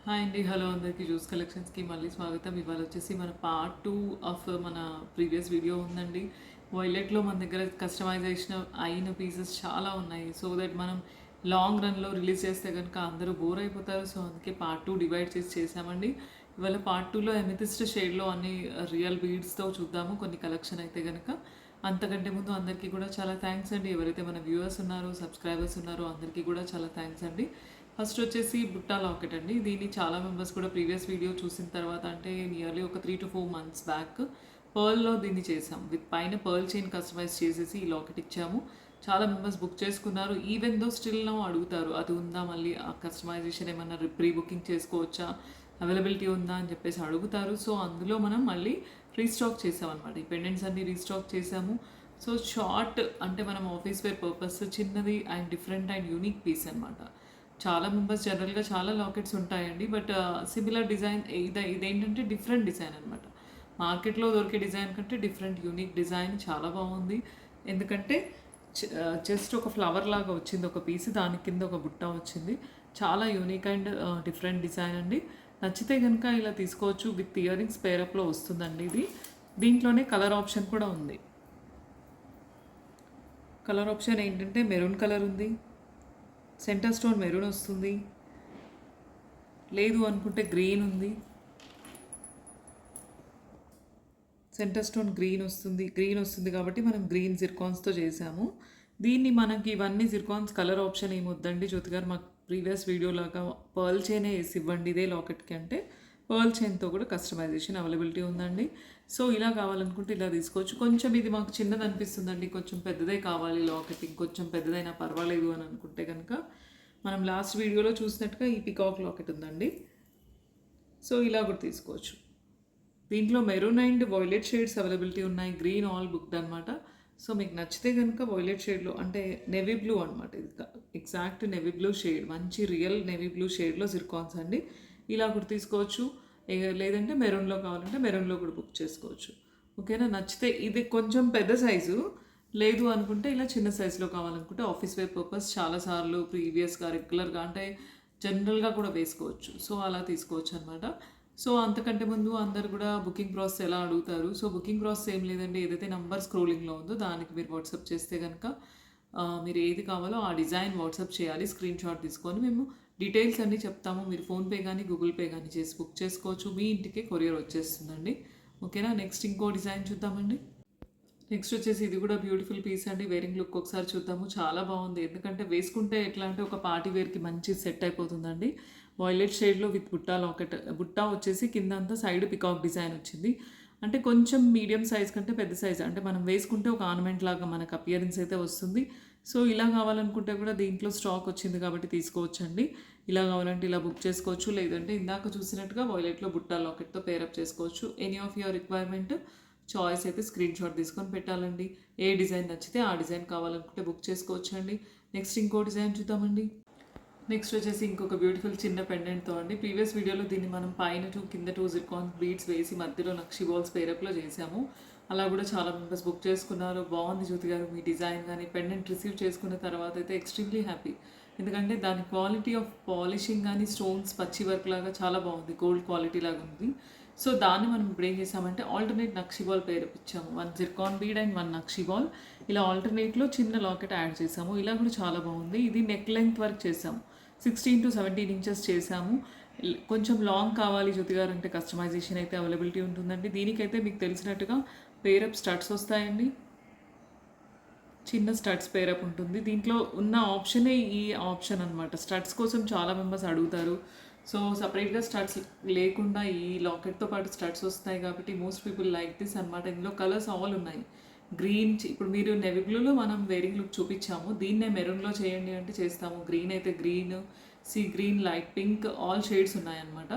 Hi అండి. Hello అందరికీ. Juice కలెక్షన్స్‌కి మళ్ళీ స్వాగతం. ఇవాళ వచ్చేసి మన పార్ట్ 2 ఆఫ్ మన ప్రీవియస్ వీడియో ఉందండి. వాయిలెట్‌లో మన దగ్గర కస్టమైజేషన్ అయిన పీసెస్ చాలా ఉన్నాయి. సో దట్ మనం లాంగ్ రన్‌లో రిలీజ్ చేస్తే గనుక అందరూ బోర్ అయిపోతారు. సో అందుకే పార్ట్ 2 డివైడ్ చేసి చేశామండి. ఇవాళ పార్ట్ 2లో ఎమెథిస్ట్ షేడ్‌లో అన్ని రియల్ బీడ్స్‌తో చూద్దాము కొన్ని కలెక్షన్ అయితే గనుక. అంతకంటే ముందు అందరికీ కూడా చాలా థ్యాంక్స్ అండి. ఎవరైతే మన వ్యూవర్స్ ఉన్నారో, సబ్స్క్రైబర్స్ ఉన్నారో అందరికీ కూడా చాలా థ్యాంక్స్ అండి. ఫస్ట్ వచ్చేసి బుట్టా లాకెట్ అండి. దీన్ని చాలా మెంబర్స్ కూడా ప్రీవియస్ వీడియో చూసిన తర్వాత అంటే నియర్లీ ఒక 3 to 4 months బ్యాక్ పర్ల్‌లో దీన్ని చేసాం. విత్ పైన పర్ల్ చైన్ కస్టమైజ్ చేసేసి ఈ లాకెట్ ఇచ్చాము. చాలా మెంబర్స్ బుక్ చేసుకున్నారు. ఈవెన్ దో స్టిల్ నౌ అడుగుతారు అది ఉందా, మళ్ళీ ఆ కస్టమైజేషన్ ఏమన్నా ప్రీ బుకింగ్ చేసుకోవచ్చా, అవైలబిలిటీ ఉందా అని చెప్పేసి అడుగుతారు. సో అందులో మనం మళ్ళీ రీస్టాక్ చేసామన్నమాట. ఈ పెండెంట్స్ అన్ని రీస్టాక్ చేసాము. సో షార్ట్ అంటే మనం ఆఫీస్ వేర్ పర్పస్ చిన్నది and different and unique piece అనమాట. చాలా మెంబర్స్ జనరల్గా చాలా లాకెట్స్ ఉంటాయండి. బట్ సిమిలర్ డిజైన్ ఇదేంటంటే డిఫరెంట్ డిజైన్ అనమాట. మార్కెట్లో దొరికే డిజైన్ కంటే డిఫరెంట్ యూనిక్ డిజైన్ చాలా బాగుంది. ఎందుకంటే జస్ట్ ఒక ఫ్లవర్ లాగా వచ్చింది ఒక పీస్, దాని కింద ఒక బుట్ట వచ్చింది. చాలా యూనిక్ అండ్ డిఫరెంట్ డిజైన్ అండి. నచ్చితే కనుక ఇలా తీసుకోవచ్చు. విత్ ఇయర్ రింగ్స్ పేరప్లో వస్తుందండి ఇది. దీంట్లోనే కలర్ ఆప్షన్ కూడా ఉంది. కలర్ ఆప్షన్ ఏంటంటే మెరూన్ కలర్ ఉంది, సెంటర్ స్టోన్ మెరూన్ వస్తుంది, లేదు అనుకుంటే గ్రీన్ ఉంది, సెంటర్ స్టోన్ గ్రీన్ వస్తుంది కాబట్టి మనం గ్రీన్ జిర్కాన్స్తో చేసాము. దీన్ని మనకి ఇవన్నీ జిర్కాన్స్ కలర్ ఆప్షన్ ఏమొద్దండి, జ్యోతి గారు మాకు ప్రీవియస్ వీడియో లాగా పర్ల్ చైనే వేసి ఇవ్వండి ఇదే లాకెట్కి అంటే పర్ల్ చైన్తో కూడా కస్టమైజేషన్ అవైలబిలిటీ ఉందండి. సో ఇలా కావాలనుకుంటే ఇలా తీసుకోవచ్చు. కొంచెం ఇది మాకు చిన్నది అనిపిస్తుందండి, కొంచెం పెద్దదే కావాలి లాకెట్, ఇంకొంచెం పెద్దదైనా పర్వాలేదు అని అనుకుంటే కనుక మనం లాస్ట్ వీడియోలో చూసినట్టుగా ఈ పికాక్ లాకెట్ ఉందండి. సో ఇలా కూడా తీసుకోవచ్చు. దీంట్లో maroon and violet shades availability ఉన్నాయి. గ్రీన్ ఆల్ బుక్డ్ అనమాట. సో మీకు నచ్చితే కనుక వాయిలెట్ షేడ్లో అంటే నెవీ బ్లూ అనమాట, ఇది ఎగ్జాక్ట్ నెవీ బ్లూ షేడ్, మంచి రియల్ నెవీ బ్లూ షేడ్లో జిర్కాన్స్ అండి. ఇలా కూడా తీసుకోవచ్చు. లేదంటే మెరూన్లో కావాలంటే మెరూన్లో కూడా బుక్ చేసుకోవచ్చు. ఓకేనా. నచ్చితే ఇది కొంచెం పెద్ద సైజు, లేదు అనుకుంటే ఇలా చిన్న సైజులో కావాలనుకుంటే ఆఫీస్ వేర్ పర్పస్ చాలాసార్లు ప్రీవియస్గా రెగ్యులర్గా అంటే జనరల్గా కూడా వేసుకోవచ్చు. సో అలా తీసుకోవచ్చు అనమాట. సో అంతకంటే ముందు అందరు కూడా బుకింగ్ ప్రాసెస్ ఎలా అడుగుతారు. సో బుకింగ్ ప్రాసెస్ ఏం లేదండి, ఏదైతే నెంబర్ స్క్రోలింగ్లో ఉందో దానికి మీరు వాట్సాప్ చేస్తే కనుక మీరు ఏది కావాలో ఆ డిజైన్ వాట్సాప్ చేయాలి. స్క్రీన్ షాట్ తీసుకొని మేము డీటెయిల్స్ అన్నీ చెప్తాము. మీరు ఫోన్పే కానీ గూగుల్ పే కానీ చేసి బుక్ చేసుకోవచ్చు. మీ ఇంటికే కొరియర్ వచ్చేస్తుందండి. ఓకేనా. నెక్స్ట్ ఇంకో డిజైన్ చూద్దామండి. నెక్స్ట్ వచ్చేసి ఇది కూడా బ్యూటిఫుల్ పీస్ అండి. వేరింగ్ లుక్ ఒకసారి చూద్దాము. చాలా బాగుంది, ఎందుకంటే వేసుకుంటే ఎట్లా అంటే ఒక పార్టీ వేర్కి మంచి సెట్ అయిపోతుందండి. వాయిలెట్ షేడ్లో విత్ బుట్టా లాకెట్, బుట్టా వచ్చేసి కింద అంతా సైడ్ పికాక్ డిజైన్ వచ్చింది. అంటే కొంచెం మీడియం సైజ్ కంటే పెద్ద సైజ్, అంటే మనం వేసుకుంటే ఒక ఆర్నమెంట్ లాగా మనకు అపియరెన్స్ అయితే వస్తుంది. సో ఇలా కావాలనుకుంటే కూడా దీంట్లో స్టాక్ వచ్చింది కాబట్టి తీసుకోవచ్చండి. ఇలా కావాలంటే ఇలా బుక్ చేసుకోవచ్చు, లేదంటే ఇందాక చూసినట్టుగా వాయిలెట్లో బుట్టా లాకెట్తో పేరప్ చేసుకోవచ్చు. Any of your requirement choice అయితే స్క్రీన్ షాట్ తీసుకొని పెట్టాలండి. ఏ డిజైన్ నచ్చితే ఆ డిజైన్ కావాలనుకుంటే బుక్ చేసుకోవచ్చు అండి. నెక్స్ట్ ఇంకో డిజైన్ చూద్దామండి. నెక్స్ట్ వచ్చేసి ఇంకొక బ్యూటిఫుల్ చిన్న పెండెంట్తో అండి. ప్రీవియస్ వీడియోలో దీన్ని మనం పైన 2 కింద 2 జిర్కాన్ బీడ్స్ వేసి మధ్యలో నక్షి బాల్స్ పేరప్లో చేసాము. అలా కూడా చాలా మెంబర్స్ బుక్ చేసుకున్నారు. బాగుంది జ్యోతి గారు మీ డిజైన్, కానీ పెండెంట్ రిసీవ్ చేసుకున్న తర్వాత అయితే ఎక్స్ట్రీమ్లీ హ్యాపీ. ఎందుకంటే దాని క్వాలిటీ ఆఫ్ పాలిషింగ్ కానీ స్టోన్స్ పచ్చి వర్క్ లాగా చాలా బాగుంది, గోల్డ్ క్వాలిటీ లాగా ఉంది. సో దాన్ని మనం ఇప్పుడు ఏం చేసామంటే ఆల్టర్నేట్ నక్షి బాల్ పేరప్ ఇచ్చాము. 1 Zircon bead and 1 nakshi ball, ఇలా ఆల్టర్నేట్లో చిన్న లాకెట్ యాడ్ చేసాము. ఇలా కూడా చాలా బాగుంది. ఇది నెక్ లెంగ్త్ వర్క్ చేసాము, 16 to 17 ఇంచెస్ చేసాము. కొంచెం లాంగ్ కావాలి జ్యోతి గారు అంటే కస్టమైజేషన్ అయితే అవైలబిలిటీ ఉంటుందండి. దీనికైతే మీకు తెలిసినట్టుగా పేరప్ స్టడ్స్ వస్తాయండి, చిన్న స్టడ్స్ పేరప్ ఉంటుంది. దీంట్లో ఉన్న ఆప్షనే ఈ ఆప్షన్ అనమాట. స్టడ్స్ కోసం చాలా మెంబర్స్ అడుగుతారు. సో సపరేట్గా స్టడ్స్ లేకుండా ఈ లాకెట్తో పాటు స్టడ్స్ వస్తాయి కాబట్టి మోస్ట్ పీపుల్ లైక్ దిస్ అనమాట. ఇందులో కలర్స్ ఆల్ ఉన్నాయి. గ్రీన్, ఇప్పుడు మీరు నెవీ బ్లూలో మనం వేరింగ్ లుక్ చూపించాము, దీన్నే మెరూన్లో చేయండి అంటే చేస్తాము. గ్రీన్ అయితే green, sea green, light pink, all shades ఉన్నాయన్నమాట.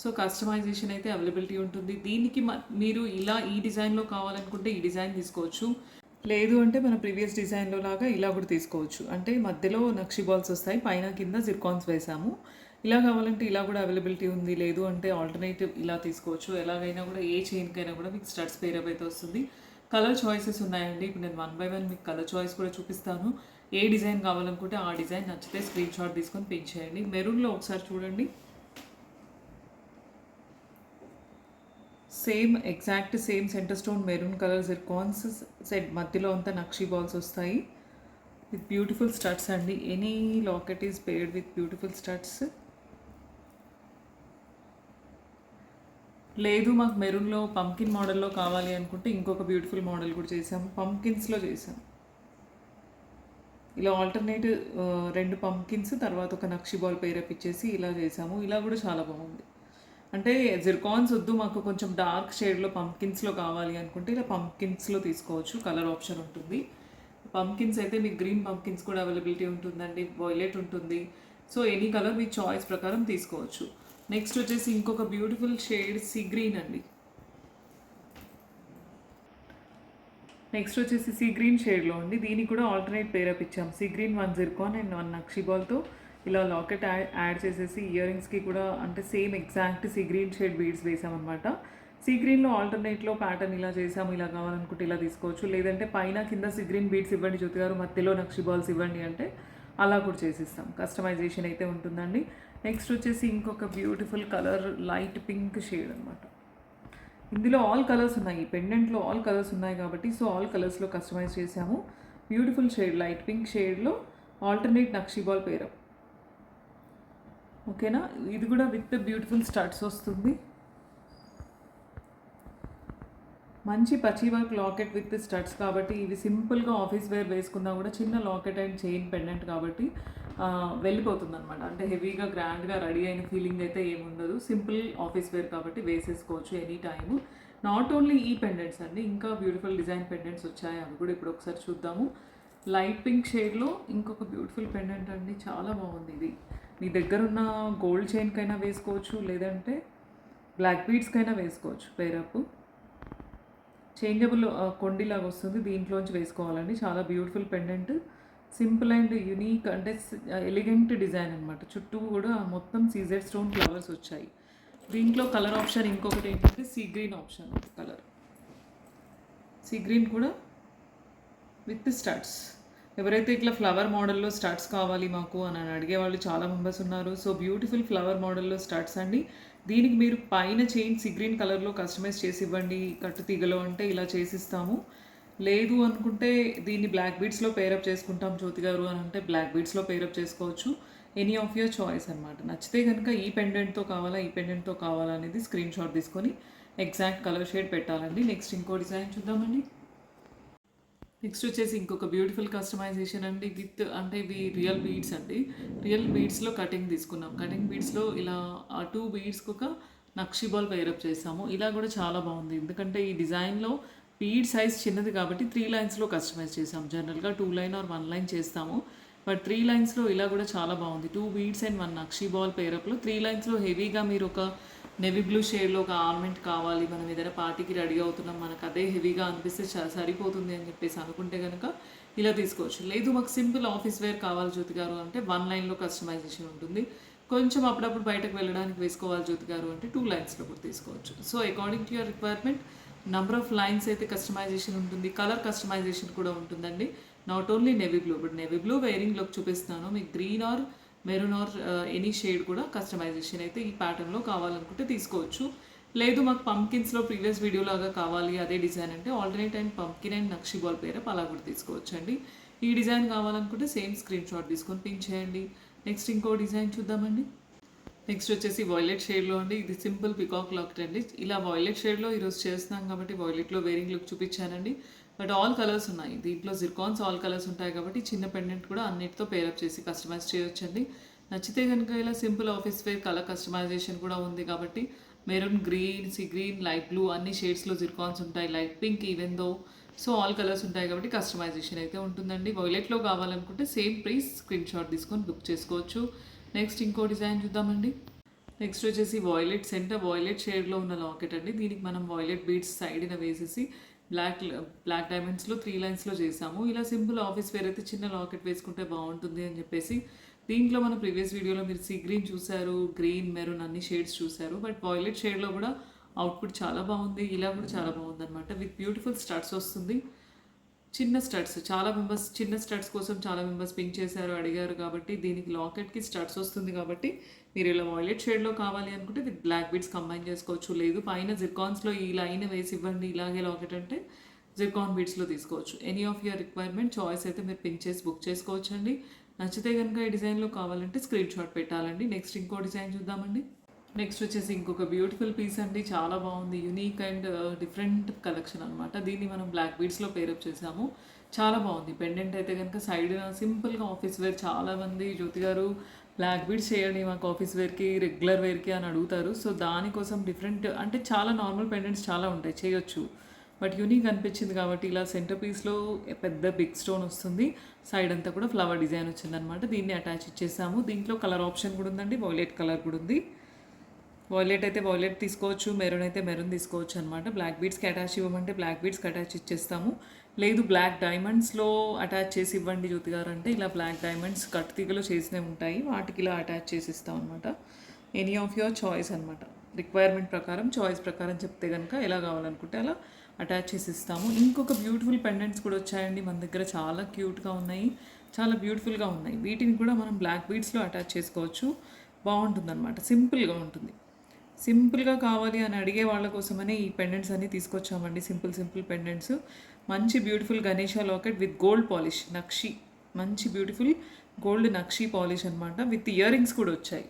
సో కస్టమైజేషన్ అయితే అవైలబిలిటీ ఉంటుంది. దీనికి మీరు ఇలా ఈ డిజైన్లో కావాలనుకుంటే ఈ డిజైన్ తీసుకోవచ్చు, లేదు అంటే మన ప్రీవియస్ డిజైన్లో లాగా ఇలా కూడా తీసుకోవచ్చు. అంటే మధ్యలో నక్షి బాల్స్ వస్తాయి, పైన కింద జిర్కాన్స్ వేసాము. ఇలా కావాలంటే ఇలా కూడా అవైలబిలిటీ ఉంది. లేదు అంటే ఆల్టర్నేటివ్ ఇలా తీసుకోవచ్చు. ఎలాగైనా కూడా ఏ చైన్కైనా కూడా మీకు స్టడ్స్ పేరప్ అయితే వస్తుంది. కలర్ చాయిసెస్ ఉన్నాయండి. ఇప్పుడు నేను 1 by 1 మీకు కలర్ చాయిస్ కూడా చూపిస్తాను. ఏ డిజైన్ కావాలనుకుంటే ఆ డిజైన్ నచ్చితే స్క్రీన్ షాట్ తీసుకొని పిన్ చేయండి. మెరూన్లో ఒకసారి చూడండి. Same exact same centre stone maroon colour zircons set మధ్యలో అంతా నక్షి బాల్స్ వస్తాయి విత్ బ్యూటిఫుల్ స్టడ్స్ అండి. Any locket is paired with beautiful studs. లేదు మాకు మెరూన్లో పంకిన్ మోడల్లో కావాలి అనుకుంటే ఇంకొక బ్యూటిఫుల్ మోడల్ కూడా చేసాము, పంకిన్స్లో చేసాము. ఇలా ఆల్టర్నేట్ 2 పంకిన్స్ తర్వాత ఒక నక్షి బాల్ పేరప్ ఇచ్చేసి ఇలా చేసాము. ఇలా కూడా చాలా బాగుంది. అంటే జిర్కాన్స్ వద్దు మాకు కొంచెం డార్క్ షేడ్లో పంకిన్స్లో కావాలి అనుకుంటే ఇలా పంకిన్స్లో తీసుకోవచ్చు, కలర్ ఆప్షన్ ఉంటుంది. పంకిన్స్ అయితే మీకు గ్రీన్ పంకిన్స్ కూడా అవైలబిలిటీ ఉంటుందండి, వైలెట్ ఉంటుంది. సో ఎనీ కలర్ మీ చాయిస్ ప్రకారం తీసుకోవచ్చు. నెక్స్ట్ వచ్చేసి ఇంకొక బ్యూటిఫుల్ షేడ్ సీ గ్రీన్ అండి. నెక్స్ట్ వచ్చేసి సీ గ్రీన్ షేడ్లో అండి. దీనికి కూడా ఆల్టర్నేట్ పేరప్ ఇచ్చాం. సీ గ్రీన్ 1 జిర్కాన్ అండ్ 1 నక్షి బాల్తో ఇలా లాకెట్ యాడ్ చేసేసి ఇయర్ రింగ్స్కి కూడా అంటే same exact sea green shade beads వేసామన్నమాట. సీ గ్రీన్లో ఆల్టర్నేట్లో ప్యాటర్న్ ఇలా చేసాము. ఇలా కావాలనుకుంటే ఇలా తీసుకోవచ్చు, లేదంటే పైన కింద సీ గ్రీన్ బీడ్స్ ఇవ్వండి జ్యోతి గారు, మధ్యలో నక్షి బాల్స్ ఇవ్వండి అంటే అలా కూడా చేసిస్తాం. కస్టమైజేషన్ అయితే ఉంటుందండి. నెక్స్ట్ వచ్చేసి ఇంకొక beautiful colour light pink shade అనమాట. ఇందులో ఆల్ కలర్స్ ఉన్నాయి, పెండెంట్లో ఆల్ కలర్స్ ఉన్నాయి కాబట్టి సో ఆల్ కలర్స్లో కస్టమైజ్ చేసాము. బ్యూటిఫుల్ షేడ్ లైట్ పింక్ షేడ్లో ఆల్టర్నేట్ నక్షి బాల్ పేరప్. ఓకేనా, ఇది కూడా విత్ బ్యూటిఫుల్ స్టడ్స్ వస్తుంది. మంచి పచ్చి వర్క్ లాకెట్ విత్ స్టడ్స్ కాబట్టి ఇవి సింపుల్గా ఆఫీస్ వేర్ వేసుకున్నా కూడా చిన్న లాకెట్ అండ్ చైన్ పెండెంట్ కాబట్టి వెళ్ళిపోతుంది అనమాట. అంటే హెవీగా గ్రాండ్గా రెడీ అయిన ఫీలింగ్ అయితే ఏముండదు. సింపుల్ ఆఫీస్ వేర్ కాబట్టి వేసేసుకోవచ్చు ఎనీ టైము. నాట్ ఓన్లీ ఈ పెండెంట్స్ అండి, ఇంకా బ్యూటిఫుల్ డిజైన్ పెండెంట్స్ వచ్చాయి, అవి కూడా ఇప్పుడు ఒకసారి చూద్దాము. లైట్ పింక్ షేడ్లో ఇంకొక బ్యూటిఫుల్ పెండెంట్ అండి, చాలా బాగుంది. ఇది మీ దగ్గర ఉన్న గోల్డ్ చైన్కైనా వేసుకోవచ్చు, లేదంటే బ్లాక్ బీడ్స్కైనా వేసుకోవచ్చు. పేరప్ చేంజబుల్ కొండిలాగా వస్తుంది, దీంట్లోంచి వేసుకోవాలండి. చాలా beautiful pendant, simple and unique అంటే ఎలిగెంట్ డిజైన్ అనమాట. చుట్టూ కూడా మొత్తం సీజెడ్ స్టోన్ ఫ్లవర్స్ వచ్చాయి. దీంట్లో కలర్ ఆప్షన్ ఇంకొకటి ఏంటంటే sea green option colour. Sea green కూడా విత్ స్టడ్స్. ఎవరైతే ఇట్లా ఫ్లవర్ మోడల్లో స్టడ్స్ కావాలి మాకు అని అడిగే వాళ్ళు చాలా మెంబర్స్ ఉన్నారు. సో బ్యూటిఫుల్ ఫ్లవర్ మోడల్లో స్టడ్స్ అండి. దీనికి మీరు పైన చైన్ సీ గ్రీన్ కలర్లో కస్టమైజ్ చేసి ఇవ్వండి కట్టు తీగలో అంటే ఇలా చేసిస్తాము. లేదు అనుకుంటే దీన్ని బ్లాక్ బీడ్స్లో పేరప్ చేసుకుంటాం జ్యోతి గారు అని అంటే బ్లాక్ బీడ్స్లో పేరప్ చేసుకోవచ్చు. ఎనీ ఆఫ్ యువర్ చాయిస్ అనమాట. నచ్చితే కనుక ఈ పెండెంట్తో కావాలా ఈ పెండెంట్తో కావాలా అనేది స్క్రీన్ షాట్ తీసుకొని ఎగ్జాక్ట్ కలర్ షేడ్ పెట్టాలండి. నెక్స్ట్ ఇంకో డిజైన్ చూద్దామండి. నెక్స్ట్ వచ్చేసి ఇంకొక బ్యూటిఫుల్ కస్టమైజేషన్ అండి విత్ అంటే ఇవి రియల్ బీడ్స్ అండి. రియల్ బీడ్స్లో కటింగ్ తీసుకున్నాం. కటింగ్ బీడ్స్లో ఇలా 2 బీడ్స్కి ఒక నక్షి బాల్ పేరప్ చేసాము. ఇలా కూడా చాలా బాగుంది, ఎందుకంటే ఈ డిజైన్లో బీడ్ సైజ్ చిన్నది కాబట్టి 3 లైన్స్లో కస్టమైజ్ చేసాం. జనరల్గా 2 లైన్ ఆర్ 1 లైన్ చేస్తాము, బట్ 3 లైన్స్లో ఇలా కూడా చాలా బాగుంది. 2 బీడ్స్ అండ్ 1 నక్షి బాల్ పేరప్లో 3 లైన్స్లో హెవీగా మీరు ఒక నెవీ బ్లూ షేడ్లో ఒక ఆర్నమెంట్ కావాలి, మనం ఏదైనా పార్టీకి రెడీ అవుతున్నాం, మనకు అదే హెవీగా అనిపిస్తే సరిపోతుంది అని చెప్పేసి అనుకుంటే కనుక ఇలా తీసుకోవచ్చు. లేదు మాకు సింపుల్ ఆఫీస్ వేర్ కావాలి జ్యోతి గారు అంటే 1 లైన్లో కస్టమైజేషన్ ఉంటుంది. కొంచెం అప్పుడప్పుడు బయటకు వెళ్ళడానికి వేసుకోవాలి జ్యోతి గారు అంటే 2 లైన్స్లో కూడా తీసుకోవచ్చు. So according to your requirement number of lines అయితే కస్టమైజేషన్ ఉంటుంది, కలర్ కస్టమైజేషన్ కూడా ఉంటుందండి. Not only navy blue, but navy blue వేరింగ్లోకి చూపిస్తున్నాను. మీకు green or maroon or any shade కూడా కస్టమైజేషన్ అయితే ఈ ప్యాటర్న్లో కావాలనుకుంటే తీసుకోవచ్చు. లేదు మాకు పంకిన్స్లో ప్రీవియస్ వీడియో లాగా కావాలి అదే డిజైన్ అంటే alternate and pumpkin and nakshi ball pair up అలా కూడా తీసుకోవచ్చు అండి. ఈ డిజైన్ కావాలనుకుంటే సేమ్ స్క్రీన్ షాట్ తీసుకొని పిన్ చేయండి. నెక్స్ట్ ఇంకో డిజైన్ చూద్దామండి. నెక్స్ట్ వచ్చేసి వాయిలెట్ షేడ్లో అండి. ఇది సింపుల్ పికాక్ లాకెట్ అండి. ఇలా వాయిలెట్ షేడ్లో ఈరోజు చేస్తున్నాం కాబట్టి వాయిలెట్లో వేరింగ్ లుక్ చూపించానండి. బట్ ఆల్ కలర్స్ ఉన్నాయి దీంట్లో, జిర్కాన్స్ ఆల్ కలర్స్ ఉంటాయి కాబట్టి చిన్న పెండెంట్ కూడా అన్నిటితో పేరప్ చేసి కస్టమైజ్ చేయొచ్చండి. నచ్చితే కనుక ఇలా simple office wear colour customization కూడా ఉంది కాబట్టి maroon, green, sea green, light blue అన్ని షేడ్స్లో జిర్కాన్స్ ఉంటాయి. Light pink even though, so all colours ఉంటాయి కాబట్టి కస్టమైజేషన్ అయితే ఉంటుందండి. వాయిలెట్లో కావాలనుకుంటే సేమ్ ప్రైస్ స్క్రీన్ షాట్ తీసుకొని బుక్ చేసుకోవచ్చు. నెక్స్ట్ ఇంకో డిజైన్ చూద్దామండి. నెక్స్ట్ వచ్చేసి వాయిలెట్ సెంటర్ వాయిలెట్ షేడ్లో ఉన్న లాకెట్ అండి. దీనికి మనం వాయిలెట్ బీడ్స్ సైడ్న వేసేసి బ్లాక్ డైమండ్స్లో 3 లైన్స్లో చేసాము. ఇలా సింపుల్ ఆఫీస్ వేర్ అయితే చిన్న లాకెట్ వేసుకుంటే బాగుంటుంది అని చెప్పేసి దీంట్లో మన ప్రీవియస్ వీడియోలో మీరు సీ గ్రీన్ చూసారు, గ్రీన్, మెరూన్ అన్ని షేడ్స్ చూసారు. బట్ వాయిలెట్ షేడ్లో కూడా అవుట్పుట్ చాలా బాగుంది. ఇలా కూడా చాలా బాగుంది అనమాట. విత్ బ్యూటిఫుల్ స్టడ్స్ వస్తుంది. చిన్న స్టడ్స్ చాలా మెంబర్స్ చిన్న స్టడ్స్ కోసం చాలా మెంబర్స్ పింక్ చేశారు, అడిగారు కాబట్టి దీనికి లాకెట్కి స్టడ్స్ వస్తుంది కాబట్టి మీరు ఇలా వాయిలెట్ షేడ్లో కావాలి అనుకుంటే విత్ బ్లాక్ బీడ్స్ కంబైన్ చేసుకోవచ్చు. లేదు పైన జిర్కాన్స్లో ఈ లైన్ వేసి ఇవ్వండి ఇలాగే లాకెట్ అంటే జిర్కాన్ బీడ్స్లో తీసుకోవచ్చు. Any of your requirement choice అయితే మీరు పింక్ చేసి బుక్ చేసుకోవచ్చు అండి. నచ్చితే కనుక ఈ డిజైన్లో కావాలంటే స్క్రీన్ షాట్ పెట్టాలండి. నెక్స్ట్ ఇంకో డిజైన్ చూద్దామండి. నెక్స్ట్ వచ్చేసి ఇంకొక బ్యూటిఫుల్ పీస్ అండి. చాలా బాగుంది, యూనిక్ అండ్ డిఫరెంట్ కలెక్షన్ అనమాట. దీన్ని మనం బ్లాక్ బీడ్స్లో పేరప్ చేసాము. చాలా బాగుంది. పెండెంట్ అయితే కనుక సైడ్ సింపుల్గా ఆఫీస్ వేర్. చాలామంది జ్యోతి గారు బ్లాక్ బీడ్స్ చేయండి మాకు ఆఫీస్ వేర్కి రెగ్యులర్ వేర్కి అని అడుగుతారు. సో దానికోసం డిఫరెంట్ అంటే చాలా నార్మల్ పెండెంట్స్ చాలా ఉంటాయి చేయొచ్చు, బట్ యూనిక్ అనిపించింది కాబట్టి ఇలా సెంటర్ పీస్లో పెద్ద బిగ్ స్టోన్ వస్తుంది. సైడ్ అంతా కూడా ఫ్లవర్ డిజైన్ వచ్చిందనమాట. దీన్ని అటాచ్ ఇచ్చేసాము. దీంట్లో కలర్ ఆప్షన్ కూడా ఉందండి, వాయిలెట్ కలర్ కూడా ఉంది. వాయిలెట్ అయితే వాయిలెట్ తీసుకోవచ్చు, మెరూన్ అయితే మెరూన్ తీసుకోవచ్చు అనమాట. బ్లాక్ బీడ్స్కి అటాచ్ ఇవ్వమంటే బ్లాక్ బీడ్స్కి అటాచ్ ఇచ్చేస్తాము. లేదు బ్లాక్ డైమండ్స్లో అటాచ్ చేసి ఇవ్వండి జ్యోతి గారు అంటే ఇలా బ్లాక్ డైమండ్స్ కట్ తీగలో చేసినవి ఉంటాయి, వాటికి ఇలా అటాచ్ చేసి ఇస్తాం అనమాట. ఎనీ ఆఫ్ యువర్ చాయిస్ అనమాట. రిక్వైర్మెంట్ ప్రకారం చాయిస్ ప్రకారం చెప్తే కనుక ఎలా కావాలనుకుంటే అలా అటాచ్ చేసి ఇస్తాము. ఇంకొక బ్యూటిఫుల్ పెండెంట్స్ కూడా వచ్చాయండి మన దగ్గర. చాలా క్యూట్గా ఉన్నాయి, చాలా బ్యూటిఫుల్గా ఉన్నాయి. వీటిని కూడా మనం బ్లాక్ బీడ్స్లో అటాచ్ చేసుకోవచ్చు. బాగుంటుంది అనమాట, సింపుల్గా ఉంటుంది. సింపుల్గా కావాలి అని అడిగే వాళ్ళ కోసమనే ఈ పెండెంట్స్ అన్నీ తీసుకొచ్చామండి. Simple pendants. మంచి beautiful Ganesha locket with gold polish నక్షి, మంచి బ్యూటిఫుల్ గోల్డ్ నక్షి పాలిష్ అనమాట. విత్ ఇయర్ రింగ్స్ కూడా వచ్చాయి.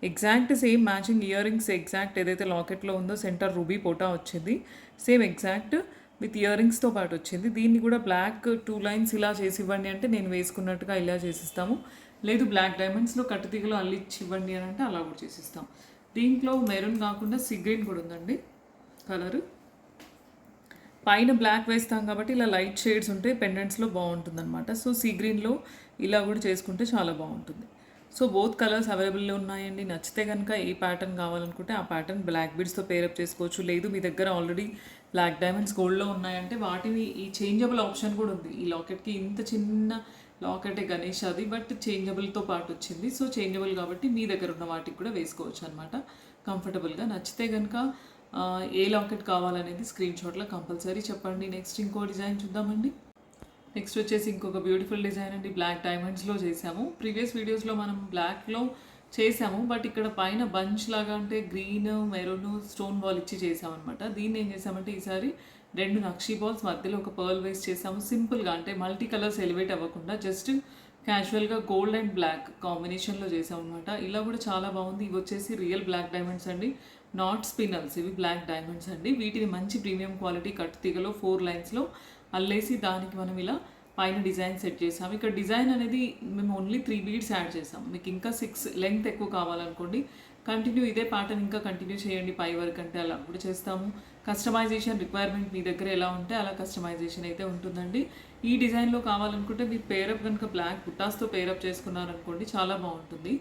Exact same matching ear rings, exact ఏదైతే లాకెట్లో ఉందో సెంటర్ రూబీ పోటా వచ్చింది, సేమ్ ఎగ్జాక్ట్ విత్ ఇయర్ రింగ్స్తో పాటు వచ్చింది. దీన్ని కూడా బ్లాక్ 2 లైన్స్ ఇలా చేసి ఇవ్వండి అంటే నేను వేసుకున్నట్టుగా ఇలా చేసిస్తాము. లేదు బ్లాక్ డైమండ్స్లో కట్టుతీగలో అల్లిచ్చి ఇవ్వండి అని అంటే అలా కూడా చేసిస్తాం. దీంట్లో మెరూన్ కాకుండా సీ గ్రీన్ కూడా ఉందండి కలరు. పైన బ్లాక్ వేస్తాం కాబట్టి ఇలా లైట్ షేడ్స్ ఉంటే పెండెంట్స్లో బాగుంటుంది అనమాట. సో సీ గ్రీన్లో ఇలా కూడా చేసుకుంటే చాలా బాగుంటుంది. సో బోత్ కలర్స్ అవైలబుల్లో ఉన్నాయండి. నచ్చితే కనుక ఏ ప్యాటర్న్ కావాలనుకుంటే ఆ ప్యాటర్న్ బ్లాక్ బీడ్స్తో పేరప్ చేసుకోవచ్చు. లేదు మీ దగ్గర ఆల్రెడీ బ్లాక్ డైమండ్స్ గోల్డ్లో ఉన్నాయంటే వాటిని ఈ చేంజబుల్ ఆప్షన్ కూడా ఉంది. ఈ లాకెట్కి ఇంత చిన్న లాకెటే గణేష్ అది, బట్ చేంజబుల్తో పాటు వచ్చింది. సో చేంజబుల్ కాబట్టి మీ దగ్గర ఉన్న వాటికి కూడా వేసుకోవచ్చు అనమాట కంఫర్టబుల్గా. నచ్చితే కనుక ఏ లాకెట్ కావాలనేది స్క్రీన్ షాట్లో కంపల్సరీ చెప్పండి. నెక్స్ట్ ఇంకో డిజైన్ చూద్దామండి. నెక్స్ట్ వచ్చేసి ఇంకొక బ్యూటిఫుల్ డిజైన్ అండి. బ్లాక్ డైమండ్స్లో చేసాము. ప్రీవియస్ వీడియోస్లో మనం బ్లాక్లో చేసాము, బట్ ఇక్కడ పైన బంచ్ లాగా అంటే గ్రీన్ మెరూన్ స్టోన్ బాల్ ఇచ్చి చేసామన్నమాట. దీన్ని ఏం చేసామంటే ఈసారి 2 నక్షీ బాల్స్ మధ్యలో ఒక పర్ల్ వేస్ట్ చేసాము. సింపుల్గా అంటే మల్టీ కలర్స్ ఎలివేట్ అవ్వకుండా జస్ట్ క్యాజువల్గా గోల్డ్ అండ్ బ్లాక్ కాంబినేషన్లో చేసాం అనమాట. ఇలా కూడా చాలా బాగుంది. ఇవి వచ్చేసి రియల్ బ్లాక్ డైమండ్స్ అండి, నాట్ స్పినల్స్. ఇవి బ్లాక్ డైమండ్స్ అండి. వీటిని మంచి ప్రీమియం క్వాలిటీ కట్ తీగలో 4 లైన్స్లో అల్లేసి దానికి మనం ఇలా పైన డిజైన్ సెట్ చేసాం. ఇక్కడ డిజైన్ అనేది మేము ఓన్లీ 3 బీడ్స్ యాడ్ చేసాం. మీకు ఇంకా 6 లెంగ్త్ ఎక్కువ కావాలనుకోండి కంటిన్యూ ఇదే ప్యాటర్న్ ఇంకా కంటిన్యూ చేయండి పై వరకు అంటే అలా కూడా చేస్తాము. కస్టమైజేషన్ రిక్వైర్మెంట్ మీ దగ్గర ఎలా ఉంటే అలా కస్టమైజేషన్ అయితే ఉంటుందండి. ఈ డిజైన్లో కావాలనుకుంటే మీరు పేరప్ కనుక బ్లాక్ బుట్టాస్తో పేరప్ చేసుకున్నారనుకోండి చాలా బాగుంటుంది.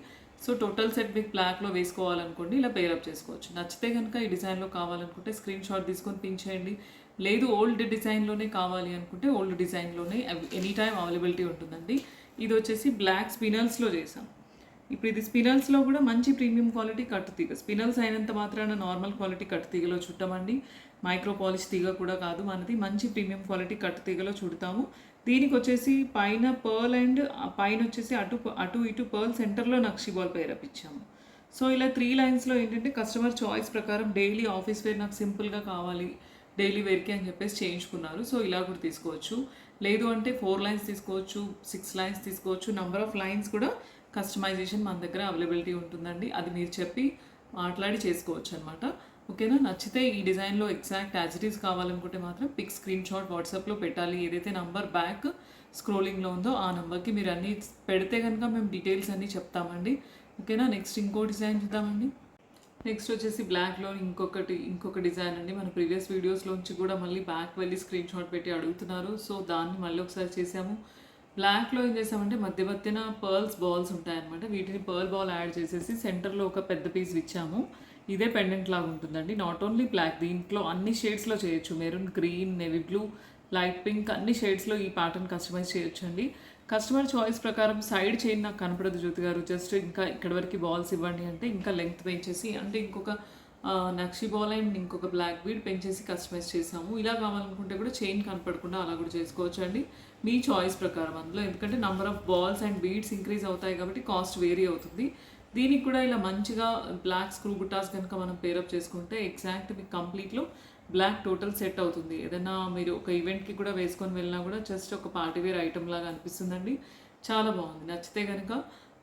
సో టోటల్ సెట్ మీకు బ్లాక్లో వేసుకోవాలనుకోండి ఇలా పేరప్ చేసుకోవచ్చు. నచ్చితే కనుక ఈ డిజైన్లో కావాలనుకుంటే స్క్రీన్ షాట్ తీసుకొని పిన్ చేయండి. లేదు ఓల్డ్ డిజైన్లోనే కావాలి అనుకుంటే ఓల్డ్ డిజైన్లోనే ఎనీ టైం అవైలబిలిటీ ఉంటుందండి. ఇది వచ్చేసి బ్లాక్ స్పినల్స్లో చేసాం. ఇప్పుడు ఇది స్పినల్స్లో కూడా మంచి ప్రీమియం క్వాలిటీ కట్టు తీగ. స్పినల్స్ అయినంత మాత్రాన నార్మల్ క్వాలిటీ కట్టు తీగలో చుట్టమండి. మైక్రో పాలిష్ తీగ కూడా కాదు మనది, మంచి ప్రీమియం క్వాలిటీ కట్టు తీగలో చుడతాము. దీనికి వచ్చేసి పైన పర్ల్ అండ్ పైన వచ్చేసి అటు ఇటు పర్ల్ సెంటర్లో నక్షి బాల్ పేరప్ ఇచ్చాము. సో ఇలా 3 లైన్స్లో ఏంటంటే కస్టమర్ చాయిస్ ప్రకారం డైలీ ఆఫీస్ వేర్ నాకు సింపుల్గా కావాలి డైలీ వేర్కి అని చెప్పేసి చేయించుకున్నారు. సో ఇలా కూడా తీసుకోవచ్చు. లేదు అంటే 4 లైన్స్ తీసుకోవచ్చు, 6 లైన్స్ తీసుకోవచ్చు. నెంబర్ ఆఫ్ లైన్స్ కూడా కస్టమైజేషన్ మన దగ్గర అవైలబిలిటీ ఉంటుందండి. అది మీరు చెప్పి మాట్లాడి చేసుకోవచ్చు అనమాట. ఓకేనా? నచ్చితే ఈ డిజైన్లో ఎగ్జాక్ట్ యాజ్ ఇట్ ఈస్ కావాలనుకుంటే మాత్రం పిక్ స్క్రీన్ షాట్ వాట్సాప్లో పెట్టాలి. ఏదైతే నంబర్ బ్యాక్ స్క్రోలింగ్లో ఉందో ఆ నెంబర్కి మీరు అన్నీ పెడితే కనుక మేము డీటెయిల్స్ అన్నీ చెప్తామండి. ఓకేనా? నెక్స్ట్ ఇంకో డిజైన్ చూద్దామండి. నెక్స్ట్ వచ్చేసి బ్లాక్లో ఇంకొక డిజైన్ అండి. మన ప్రీవియస్ వీడియోస్లోంచి కూడా మళ్ళీ బ్యాక్ వెళ్ళి స్క్రీన్ షాట్ పెట్టి అడుగుతున్నారు. సో దాన్ని మళ్ళీ ఒకసారి చేసాము. బ్లాక్లో ఏం చేసామంటే మధ్యన పర్ల్స్ బాల్స్ ఉంటాయన్నమాట. వీటిని పర్ల్ బాల్ యాడ్ చేసేసి సెంటర్లో ఒక పెద్ద పీస్ ఇచ్చాము. ఇదే పెండెంట్ లాగా ఉంటుందండి. నాట్ ఓన్లీ బ్లాక్, దీంట్లో అన్ని షేడ్స్లో చేయొచ్చు. Maroon, green, navy blue, light pink అన్ని షేడ్స్లో ఈ ప్యాటర్న్ కస్టమైజ్ చేయొచ్చు అండి. కస్టమర్ చాయిస్ ప్రకారం సైడ్ చైన్ నాకు కనపడదు జ్యోతి గారు, జస్ట్ ఇంకా ఇక్కడ వరకు బాల్స్ ఇవ్వండి అంటే ఇంకా లెంగ్త్ పెంచేసి అంటే ఇంకొక నక్షి బాల్ అండ్ ఇంకొక బ్లాక్ బీడ్ పెంచేసి కస్టమైజ్ చేసాము. ఇలా కావాలనుకుంటే కూడా చైన్ కనపడకుండా అలా కూడా చేసుకోవచ్చు అండి మీ చాయిస్ ప్రకారం అందులో. ఎందుకంటే number of balls and beads increase అవుతాయి కాబట్టి కాస్ట్ వేరీ అవుతుంది. దీనికి కూడా ఇలా మంచిగా బ్లాక్ స్క్రూ బుట్టాస్ కనుక మనం పేరప్ చేసుకుంటే ఎగ్జాక్ట్ మీకు కంప్లీట్లో బ్లాక్ టోటల్ సెట్ అవుతుంది. ఏదైనా మీరు ఒక ఈవెంట్కి కూడా వేసుకొని వెళ్ళినా కూడా జస్ట్ ఒక పార్టీ వేర్ ఐటమ్ లాగా అనిపిస్తుందండి. చాలా బాగుంది. నచ్చితే కనుక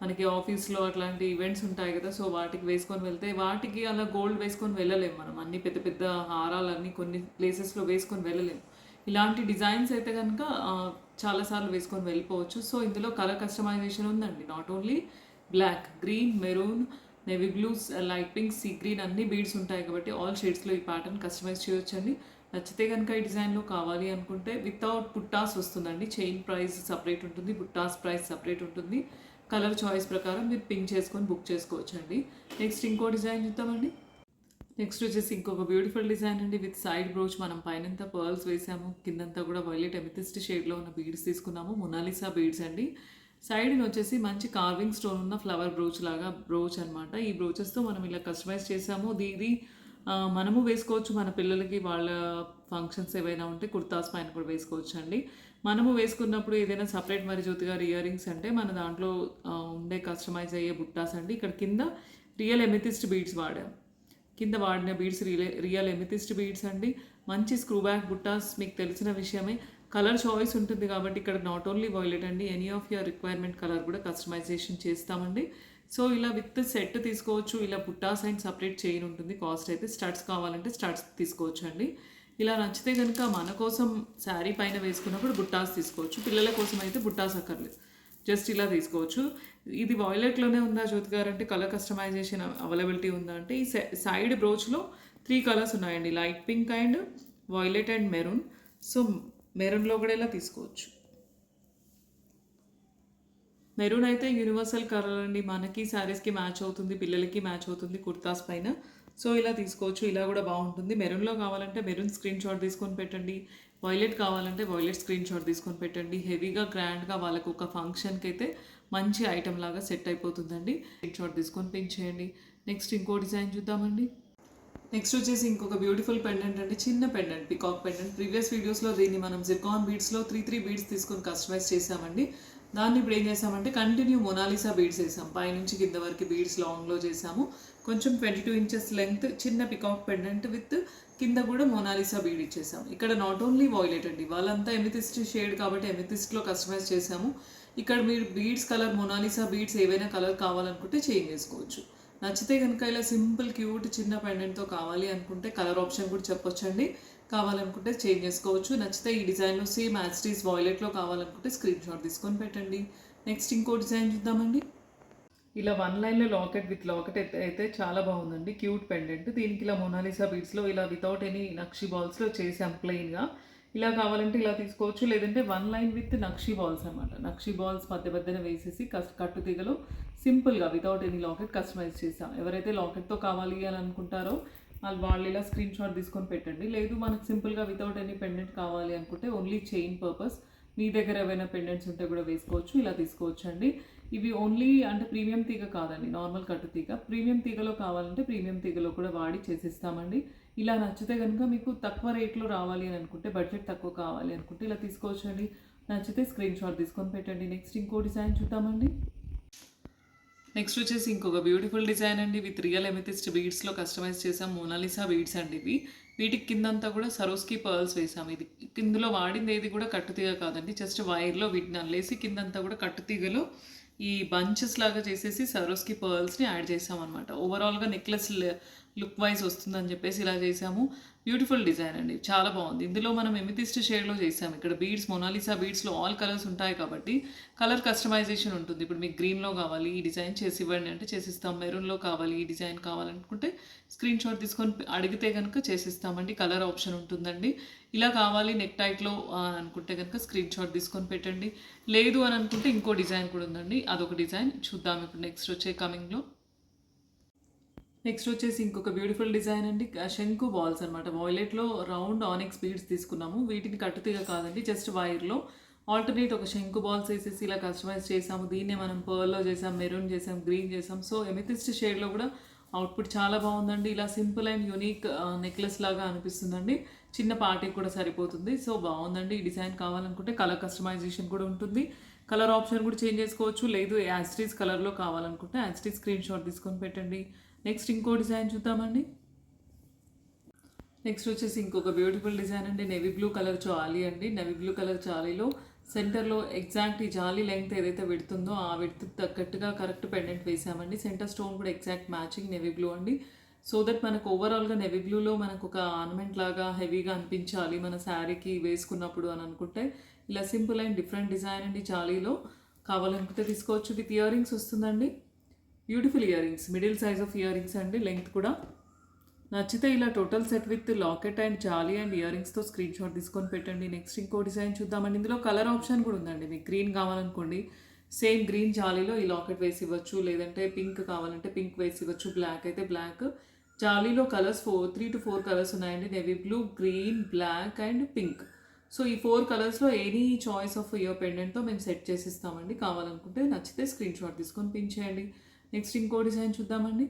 మనకి ఆఫీస్లో అట్లాంటి ఈవెంట్స్ ఉంటాయి కదా, సో వాటికి వేసుకొని వెళ్తే వాటికి అలా గోల్డ్ వేసుకొని వెళ్ళలేము మనం. అన్ని పెద్ద పెద్ద హారాలన్నీ కొన్ని ప్లేసెస్లో వేసుకొని వెళ్ళలేము. ఇలాంటి డిజైన్స్ అయితే కనుక చాలాసార్లు వేసుకొని వెళ్ళిపోవచ్చు. సో ఇందులో కలర్ కస్టమైజేషన్ ఉందండి. Not only black, green, maroon, navy blues, light pink, sea green అన్ని బీడ్స్ ఉంటాయి కాబట్టి ఆల్ షేడ్స్లో ఈ ప్యాటర్న్ కస్టమైజ్ చేయొచ్చండి. నచ్చితే కనుక ఈ డిజైన్లో కావాలి అనుకుంటే వితౌట్ బుట్టాస్ వస్తుందండి. చైన్ ప్రైస్ సపరేట్ ఉంటుంది, బుట్టాస్ ప్రైస్ సపరేట్ ఉంటుంది. కలర్ చాయిస్ ప్రకారం మీరు పింక్ చేసుకొని బుక్ చేసుకోవచ్చండి. నెక్స్ట్ ఇంకో డిజైన్ చూద్దామండి. నెక్స్ట్ వచ్చేసి ఇంకొక బ్యూటిఫుల్ డిజైన్ అండి. With side brooch. మనం పైనంతా పర్ల్స్ వేసాము, కిందంతా కూడా వైలెట్ ఎమిథిస్ట్ షేడ్లో ఉన్న బీడ్స్ తీసుకున్నాము. మొనాలిసా బీడ్స్ అండి. సైడ్ని వచ్చేసి మంచి కార్వింగ్ స్టోన్ ఉన్న ఫ్లవర్ బ్రోచ్ లాగా బ్రోచ్ అనమాట. ఈ బ్రోచెస్తో మనం ఇలా కస్టమైజ్ చేసాము. ఇది మనము వేసుకోవచ్చు, మన పిల్లలకి వాళ్ళ ఫంక్షన్స్ ఏవైనా ఉంటే కుర్తాస్ పైన కూడా వేసుకోవచ్చు అండి. మనము వేసుకున్నప్పుడు ఏదైనా సపరేట్ మరి జ్యోతి గారి ఇయర్ రింగ్స్ అంటే మన దాంట్లో ఉండే కస్టమైజ్ అయ్యే బుట్టాస్ అండి. ఇక్కడ కింద రియల్ ఎమిథిస్ట్ బీడ్స్ వాడాము. కింద వాడిన బీడ్స్ రియల్ ఎమిథిస్ట్ బీడ్స్ అండి. మంచి స్క్రూ బ్యాక్ బుట్టాస్ మీకు తెలిసిన విషయమే. కలర్ చాయిస్ ఉంటుంది కాబట్టి ఇక్కడ నాట్ ఓన్లీ వైలెట్ అండి, any of your requirement colour కూడా కస్టమైజేషన్ చేస్తామండి. సో ఇలా విత్ సెట్ తీసుకోవచ్చు. ఇలా బుట్టాస్ అండ్ సపరేట్ చైన్ ఉంటుంది. కాస్ట్ అయితే స్టడ్స్ కావాలంటే స్టడ్స్ తీసుకోవచ్చు అండి. ఇలా నచ్చితే కనుక మన కోసం శారీ పైన వేసుకున్నప్పుడు బుట్టాస్ తీసుకోవచ్చు. పిల్లల కోసం అయితే బుట్టాస్ అక్కర్లేదు, జస్ట్ ఇలా తీసుకోవచ్చు. ఇది వాయిలెట్లోనే ఉందా జ్యోతి గారు అంటే కలర్ కస్టమైజేషన్ అవైలబిలిటీ ఉందా అంటే ఈ సైడ్ బ్రోచ్లో 3 కలర్స్ ఉన్నాయండి, light pink and violet and maroon. So మెరూన్లో కూడా ఇలా తీసుకోవచ్చు. మెరూన్ అయితే యూనివర్సల్ కలర్ అండి, మనకి శారీస్కి మ్యాచ్ అవుతుంది, పిల్లలకి మ్యాచ్ అవుతుంది కుర్తాస్ పైన. సో ఇలా తీసుకోవచ్చు. ఇలా కూడా బాగుంటుంది. మెరూన్లో కావాలంటే మెరూన్ స్క్రీన్ షాట్ తీసుకొని పెట్టండి. వైలెట్ కావాలంటే వైలెట్ స్క్రీన్ షాట్ తీసుకొని పెట్టండి. హెవీగా గ్రాండ్గా వాళ్ళకు ఒక ఫంక్షన్కి అయితే మంచి ఐటమ్ లాగా సెట్ అయిపోతుందండి. స్క్రీన్ షాట్ తీసుకొని పింక్ చేయండి. నెక్స్ట్ ఇంకో డిజైన్ చూద్దామండి. నెక్స్ట్ వచ్చేసి ఇంకొక బ్యూటిఫుల్ పెండెంట్ అండి, చిన్న పెండెంట్, పికాక్ పెండెంట్. ప్రీవియస్ వీడియోస్లో దీన్ని మనం జిర్కాన్ బీడ్స్లో 3 బీడ్స్ తీసుకొని కస్టమైజ్ చేసామండి. దాన్ని ఇప్పుడు ఏం చేసామంటే కంటిన్యూ మొనాలిసా బీడ్స్ వేసాం. పైనుంచి కింద వరకు బీడ్స్ లాంగ్లో చేసాము. కొంచెం 22 ఇంచెస్ లెంగ్త్ చిన్న పికాక్ పెండెంట్ విత్ కింద కూడా మొనాలిసా బీడ్ ఇచ్చేసాము. ఇక్కడ నాట్ ఓన్లీ వాయిలెట్ అండి, వాళ్ళంతా ఎమిథిస్ట్ షేడ్ కాబట్టి ఎమిథిస్ట్లో కస్టమైజ్ చేసాము. ఇక్కడ మీరు బీడ్స్ కలర్ మొనాలిసా బీడ్స్ ఏవైనా కలర్ కావాలనుకుంటే చేంజ్ చేసుకోవచ్చు. నచ్చితే కనుక ఇలా సింపుల్ క్యూట్ చిన్న పెండెంట్తో కావాలి అనుకుంటే కలర్ ఆప్షన్ కూడా చెప్పొచ్చండి. కావాలనుకుంటే చేంజ్ చేసుకోవచ్చు. నచ్చితే ఈ డిజైన్లో సేమ్ యాజ్టీస్ వాయిలెట్లో కావాలనుకుంటే స్క్రీన్ షాట్ తీసుకొని పెట్టండి. నెక్స్ట్ ఇంకో డిజైన్ చూద్దామండి. ఇలా 1 లైన్లో లాకెట్ విత్ లాకెట్ అయితే చాలా బాగుందండి. Cute pendant. దీనికి ఇలా మొనాలిసా బీడ్స్లో ఇలా వితౌట్ ఎనీ నక్షి బాల్స్లో చేసాం ప్లెయిన్గా. ఇలా కావాలంటే ఇలా తీసుకోవచ్చు, లేదంటే 1 లైన్ విత్ నక్షి బాల్స్ అనమాట. నక్షి బాల్స్ మధ్యన వేసేసి కట్టు తీగలో సింపుల్గా వితౌట్ ఎనీ లాకెట్ కస్టమైజ్ చేసాం. ఎవరైతే లాకెట్తో కావాలి అని అనుకుంటారో వాళ్ళు ఇలా స్క్రీన్ షాట్ తీసుకొని పెట్టండి. లేదు మనకు సింపుల్గా వితౌట్ ఎనీ పెండెంట్ కావాలి అనుకుంటే ఓన్లీ చైన్ పర్పస్ మీ దగ్గర ఏవైనా పెండెంట్స్ ఉంటే కూడా వేసుకోవచ్చు. ఇలా తీసుకోవచ్చు అండి. ఇవి ఓన్లీ అంటే ప్రీమియం తీగ కాదండి, నార్మల్ కట్టు తీగ. ప్రీమియం తీగలో కావాలంటే ప్రీమియం తీగలో కూడా వాడి చేసిస్తామండి. ఇలా నచ్చితే కనుక మీకు తక్కువ రేట్లో రావాలి అని అనుకుంటే, బడ్జెట్ తక్కువ కావాలి అనుకుంటే ఇలా తీసుకోవచ్చు అండి. నచ్చితే స్క్రీన్ షాట్ తీసుకొని పెట్టండి. నెక్స్ట్ ఇంకో డిజైన్ చూద్దామండి. నెక్స్ట్ వచ్చేసి ఇంకొక బ్యూటిఫుల్ డిజైన్ అండి, విత్ రియల్ ఎమిథిస్ట్ బీడ్స్లో కస్టమైజ్ చేసాం. మోనాలిసా బీడ్స్ అండి ఇవి. వీటికి కిందంతా కూడా సరోస్కి పర్ల్స్ వేసాం. ఇది ఇందులో వాడింది ఏది కూడా కట్టుతీగ కాదండి, జస్ట్ వైర్లో వీటిని అల్లేసి కిందంతా కూడా కట్టుతీగలో ఈ బంచెస్ లాగా చేసేసి సరోస్కి పర్ల్స్ని యాడ్ చేసాం అనమాట. ఓవరాల్గా నెక్లెస్ లుక్ వైజ్ వస్తుందని చెప్పేసి ఇలా చేసాము. బ్యూటిఫుల్ డిజైన్ అండి, చాలా బాగుంది. ఇందులో మనం ఎమిథిస్ట్ షేడ్లో చేసాము. ఇక్కడ బీడ్స్ మొనాలిసా బీడ్స్లో ఆల్ కలర్స్ ఉంటాయి కాబట్టి కలర్ కస్టమైజేషన్ ఉంటుంది. ఇప్పుడు మీకు గ్రీన్లో కావాలి ఈ డిజైన్ చేసి ఇవ్వండి అంటే చేసిస్తాం. మెరూన్లో కావాలి ఈ డిజైన్ కావాలనుకుంటే స్క్రీన్ షాట్ తీసుకొని అడిగితే కనుక చేసిస్తామండి. కలర్ ఆప్షన్ ఉంటుందండి. ఇలా కావాలి నెక్ టైట్లో అనుకుంటే కనుక స్క్రీన్ షాట్ తీసుకొని పెట్టండి. లేదు అని అనుకుంటే ఇంకో డిజైన్ కూడా ఉందండి, అదొక డిజైన్ చూద్దాం ఇప్పుడు నెక్స్ట్ వచ్చే కమింగ్లో. నెక్స్ట్ వచ్చేసి ఇంకొక బ్యూటిఫుల్ డిజైన్ అండి, శంకు బాల్స్ అనమాట. వాయిలెట్లో రౌండ్ ఆనిక్స్ బీడ్స్ తీసుకున్నాము. వీటిని కట్టుతీగ కాదండి, జస్ట్ వైర్లో ఆల్టర్నేట్ ఒక శంకు బాల్స్ వేసేసి ఇలా కస్టమైజ్ చేసాము. దీన్నే మనం పర్ల్లో చేసాం, మెరూన్ చేసాం, గ్రీన్ చేసాం. సో ఎమిథిస్ట్ షేడ్లో కూడా అవుట్పుట్ చాలా బాగుందండి. ఇలా సింపుల్ అండ్ యూనిక్ నెక్లెస్ లాగా అనిపిస్తుందండి. చిన్న పార్టీకి కూడా సరిపోతుంది. సో బాగుందండి. ఈ డిజైన్ కావాలనుకుంటే కలర్ కస్టమైజేషన్ కూడా ఉంటుంది. కలర్ ఆప్షన్ కూడా చేంజ్ చేసుకోవచ్చు, లేదు యాస్టీస్ కలర్లో కావాలనుకుంటే యాస్టీస్ స్క్రీన్ షాట్ తీసుకొని పెట్టండి. నెక్స్ట్ ఇంకో డిజైన్ చూద్దామండి. నెక్స్ట్ వచ్చేసి ఇంకొక బ్యూటిఫుల్ డిజైన్ అండి. నెవీ బ్లూ కలర్ జాలీ అండి. నెవీ బ్లూ కలర్ జాలీలో సెంటర్లో ఎగ్జాక్ట్ ఈ జాలీ లెంగ్త్ ఏదైతే పెడుతుందో ఆ విడ్త్ తగ్గట్టుగా కరెక్ట్ పెండెంట్ వేసామండి. సెంటర్ స్టోన్ కూడా ఎగ్జాక్ట్ మ్యాచింగ్ నెవీ బ్లూ అండి. సో దట్ మనకు ఓవరాల్గా నెవీ బ్లూలో మనకు ఒక ఆర్నమెంట్ లాగా హెవీగా అనిపించాలి మన శారీకి వేసుకున్నప్పుడు అని అనుకుంటే ఇలా సింపుల్ అండ్ డిఫరెంట్ డిజైన్ అండి. జాలీలో కావాలనుకుంటే తీసుకోవచ్చు. విత్ ఇయర్ రింగ్స్ వస్తుందండి. Beautiful ear rings, middle size of ear rings అండి. లెంగ్త్ కూడా నచ్చితే ఇలా total set with locket and జాలీ అండ్ ఇయర్ రింగ్స్తో స్క్రీన్ షాట్ తీసుకొని పెట్టండి. నెక్స్ట్ ఇంకో డిజైన్ చూద్దామండి. ఇందులో కలర్ ఆప్షన్ కూడా ఉందండి. మీకు గ్రీన్ కావాలనుకోండి సేమ్ గ్రీన్ జాలీలో ఈ లాకెట్ వేసి ఇవ్వచ్చు, లేదంటే పింక్ కావాలంటే పింక్ వేసి ఇవ్వచ్చు, బ్లాక్ అయితే బ్లాక్. జాలీలో కలర్స్ 3 to 4 కలర్స్ ఉన్నాయండి. Navy blue, green, black and pink. So ఈ 4 కలర్స్లో ఎనీ చాయిస్ ఆఫ్ ఇయర్ పెండెంట్తో మేము సెట్ చేసి ఇస్తామండి. కావాలనుకుంటే నచ్చితే స్క్రీన్ షాట్ తీసుకొని పిన్ చేయండి. నెక్స్ట్ ఇంకో డిజైన్ చూద్దామండి.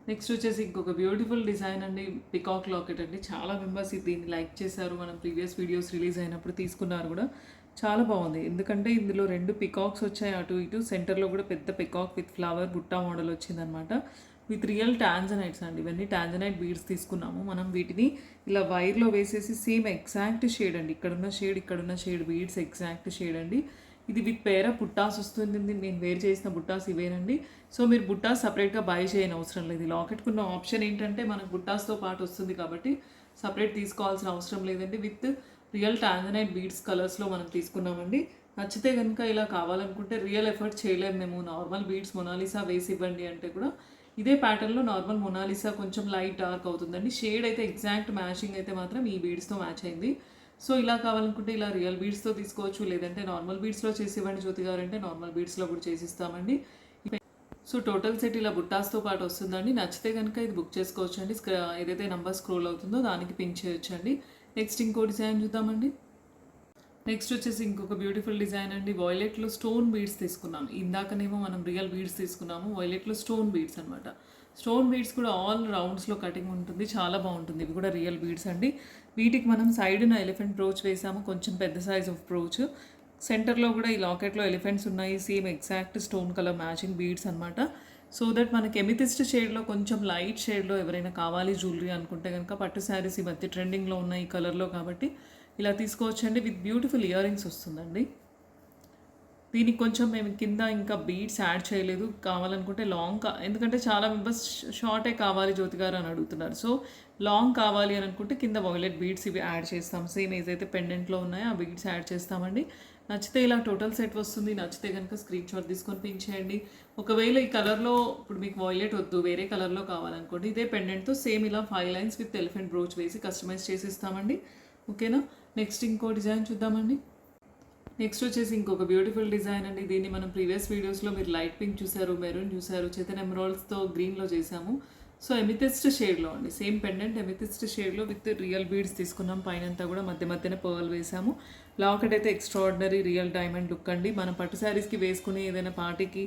నెక్స్ట్ వచ్చేసి ఇంకొక బ్యూటిఫుల్ డిజైన్ అండి. పికాక్ లాకెట్ అండి. చాలా మెంబర్స్ దీన్ని లైక్ చేశారు. మనం ప్రీవియస్ వీడియోస్ రిలీజ్ అయినప్పుడు తీసుకున్నారు కూడా. చాలా బాగుంది, ఎందుకంటే ఇందులో 2 పికాక్స్ వచ్చాయి అటు ఇటు. సెంటర్లో కూడా పెద్ద peacock with flower Butta model వచ్చిందనమాట. విత్ రియల్ టాంజనైట్స్ అండి. ఇవన్నీ టాంజనైట్ బీడ్స్ తీసుకున్నాము. మనం వీటిని ఇలా వైర్లో వేసేసి సేమ్ ఎగ్జాక్ట్ షేడ్ అండి. ఇక్కడున్న షేడ్ బీడ్స్ ఎగ్జాక్ట్ షేడ్ అండి. ఇది విత్ పేర బుట్టాస్ వస్తుంది. నేను వేర్ చేసిన బుట్టాస్ ఇవేనండి. సో మీరు బుట్టాస్ సపరేట్గా బై చేయని అవసరం లేదు. లాకెట్కున్న ఆప్షన్ ఏంటంటే మనకు బుట్టాస్తో పాటు వస్తుంది కాబట్టి సపరేట్ తీసుకోవాల్సిన అవసరం లేదండి. విత్ రియల్ టాంజనైట్ బీడ్స్ కలర్స్లో మనం తీసుకున్నామండి. నచ్చితే కనుక ఇలా కావాలనుకుంటే రియల్ ఎఫర్ట్ చేయలేము మేము. నార్మల్ బీడ్స్ మొనాలిసా వేసి ఇవ్వండి అంటే కూడా ఇదే ప్యాటర్న్లో నార్మల్ మొనాలిసా కొంచెం లైట్ డార్క్ అవుతుందండి. షేడ్ అయితే ఎగ్జాక్ట్ మ్యాచింగ్ అయితే మాత్రం ఈ బీడ్స్తో మ్యాచ్ అయింది. సో ఇలా కావాలనుకుంటే ఇలా రియల్ బీడ్స్తో తీసుకోవచ్చు, లేదంటే నార్మల్ బీడ్స్లో చేసి ఇవ్వండి జ్యోతి గారు అంటే నార్మల్ బీడ్స్లో కూడా చేసిస్తామండి. సో టోటల్ సెట్ ఇలా బుట్టాస్తో పాటు వస్తుందండి. నచ్చితే కనుక ఇది బుక్ చేసుకోవచ్చు అండి. ఏదైతే నెంబర్ స్క్రోల్ అవుతుందో దానికి పిన్ చేయొచ్చు అండి. నెక్స్ట్ ఇంకో డిజైన్ చూద్దామండి. నెక్స్ట్ వచ్చేసి ఇంకొక బ్యూటిఫుల్ డిజైన్ అండి. వాయిలెట్లో స్టోన్ బీడ్స్ తీసుకున్నాం. ఇందాకనేమో మనం రియల్ బీడ్స్ తీసుకున్నాము, వాయిలెట్లో స్టోన్ బీడ్స్ అనమాట. స్టోన్ బీడ్స్ కూడా ఆల్ రౌండ్స్లో కటింగ్ ఉంటుంది, చాలా బాగుంటుంది. ఇవి కూడా రియల్ బీడ్స్ అండి. వీటికి మనం సైడ్న ఎలిఫెంట్ బ్రోచ్ వేసాము, కొంచెం పెద్ద సైజ్ ఆఫ్ బ్రోచ్. సెంటర్లో కూడా ఈ లాకెట్లో ఎలిఫెంట్స్ ఉన్నాయి. Same exact stone colour matching beads అనమాట. సో దట్ మనకి ఎమితిస్ట్ షేడ్లో కొంచెం లైట్ షేడ్లో ఎవరైనా కావాలి జ్యువెలరీ అనుకుంటే కనుక పట్టు శారీస్ ఈ మధ్య ట్రెండింగ్లో ఉన్నాయి ఈ కలర్లో కాబట్టి ఇలా తీసుకోవచ్చండి. విత్ బ్యూటిఫుల్ ఇయర్ రింగ్స్ వస్తుందండి. దీనికి కొంచెం మేము కింద ఇంకా బీడ్స్ యాడ్ చేయలేదు. కావాలనుకుంటే లాంగ్ ఎందుకంటే చాలా మెంబర్స్ షార్టే కావాలి జ్యోతి గారు అని అడుగుతున్నారు. సో లాంగ్ కావాలి అని అనుకుంటే కింద వాయిలెట్ బీడ్స్ ఇవి యాడ్ చేస్తాం. సేమ్ ఏదైతే పెండెంట్లో ఉన్నాయో ఆ బీడ్స్ యాడ్ చేస్తామండి. నచ్చితే ఇలా టోటల్ సెట్ వస్తుంది. నచ్చితే కనుక స్క్రీన్ షాట్ తీసుకొని పిన్ చేయండి. ఒకవేళ ఈ కలర్లో ఇప్పుడు మీకు వాయిలెట్ వద్దు, వేరే కలర్లో కావాలనుకోండి ఇదే పెండెంట్తో సేమ్ ఇలా 5 లైన్స్ విత్ ఎలిఫెంట్ బ్రోచ్ వేసి కస్టమైజ్ చేసి ఇస్తామండి. ఓకేనా. నెక్స్ట్ ఇంకో డిజైన్ చూద్దామండి. నెక్స్ట్ వచ్చేసి ఇంకొక బ్యూటిఫుల్ డిజైన్ అండి. దీన్ని మనం ప్రీవియస్ వీడియోస్లో మీరు లైట్ పింక్ చూసారు, మెరూన్ చూసారు, చేతన్ ఎమరాల్డ్స్తో గ్రీన్లో చేసాము. సో ఎమితిస్ట్ షేడ్లో అండి. సేమ్ పెండెంట్ ఎమితిస్ట్ షేడ్లో విత్ రియల్ బీడ్స్ తీసుకున్నాం. పైనంతా కూడా మధ్యన పర్ల్ వేసాము. లాకెట్ అయితే ఎక్స్ట్రాడినరీ రియల్ డైమండ్ లుక్ అండి. మనం పట్టు శారీస్కి వేసుకుని ఏదైనా పార్టీకి